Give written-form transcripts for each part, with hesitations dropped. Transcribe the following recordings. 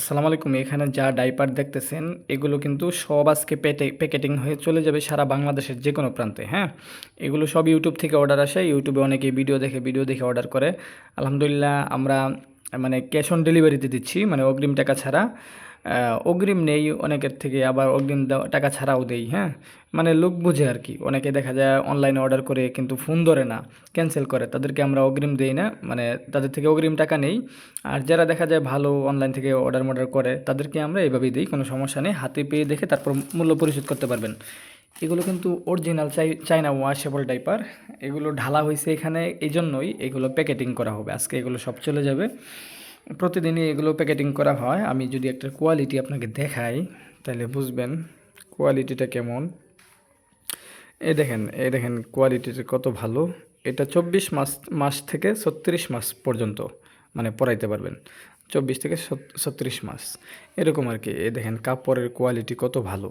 আসসালামু আলাইকুম। এখানে যা ডাইপার দেখতেছেন এগুলো কিন্তু সব আজকে প্যাকেটিং হয়ে চলে যাবে সারা বাংলাদেশের যে কোনো প্রান্তে। হ্যাঁ, এগুলো সব ইউটিউব থেকে অর্ডার আসে। ইউটিউবে অনেকে ভিডিও দেখে অর্ডার করে। আলহামদুলিল্লাহ আমরা মানে ক্যাশ অন ডেলিভারিতে দিচ্ছি, মানে অগ্রিম টাকা ছাড়া। অগ্রিম নেই অনেকের থেকে, আবার অগ্রিম টাকা ছাড়াও দেই। হ্যাঁ, মানে লোক বুঝে আর কি। অনেকে দেখা যায় অনলাইনে অর্ডার করে কিন্তু ফোন ধরে না, ক্যান্সেল করে, তাদেরকে আমরা অগ্রিম দেই না, মানে তাদের থেকে অগ্রিম টাকা নেই। আর যারা দেখা যায় ভালো অনলাইন থেকে অর্ডার করে তাদেরকে আমরা এইভাবেই দিই, কোনো সমস্যা নেই। হাতে পেয়ে দেখে তারপর মূল্য পরিশোধ করতে পারবেন। এগুলো কিন্তু অরিজিনাল চাইনা ওয়াশেবল ডাইপার। এগুলো ঢালা হয়েছে এখানে, এই জন্যই এগুলো প্যাকেটিং করা হবে। আজকে এগুলো সব চলে যাবে। প্রতিদিনই এগুলো প্যাকেটিং করা হয়। আমি যদি একটা কোয়ালিটি আপনাকে দেখাই তাহলে বুঝবেন কোয়ালিটিটা কেমন। এই দেখেন কোয়ালিটিটা কত ভালো। এটা 24 মাস থেকে 36 মাস পর্যন্ত মানে পরাইতে পারবেন। 24 থেকে 36 মাস এরকম আর কি। এই দেখেন কাপড়ের কোয়ালিটি কত ভালো,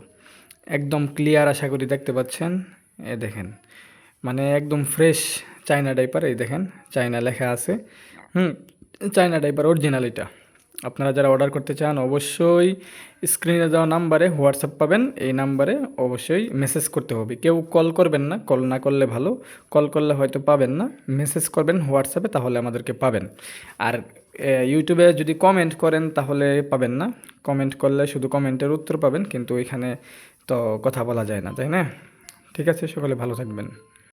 একদম ক্লিয়ার, আশা করি দেখতে পাচ্ছেন। এ দেখেন, মানে একদম ফ্রেশ চায়না ডাইপার। এই দেখেন চায়না লেখা আছে। হুম, চায়না ডাইপার অরিজিনাল এটা। আপনারা যারা অর্ডার করতে চান অবশ্যই স্ক্রিনে দেওয়া নাম্বারে হোয়াটসঅ্যাপ পাবেন। এই নাম্বারে অবশ্যই মেসেজ করতে হবে, কেউ কল করবেন না, কল না করলে ভালো। কল করলে হয়তো পাবেন না, মেসেজ করবেন হোয়াটসঅ্যাপে, তাহলে আমাদেরকে পাবেন। আর ইউটিউবে যদি কমেন্ট করেন তাহলে পাবেন না। কমেন্ট করলে শুধু কমেন্টের উত্তর পাবেন, কিন্তু এখানে তো কথা বলা যায় না, তাই না? ঠিক আছে, সকলে ভালো থাকবেন।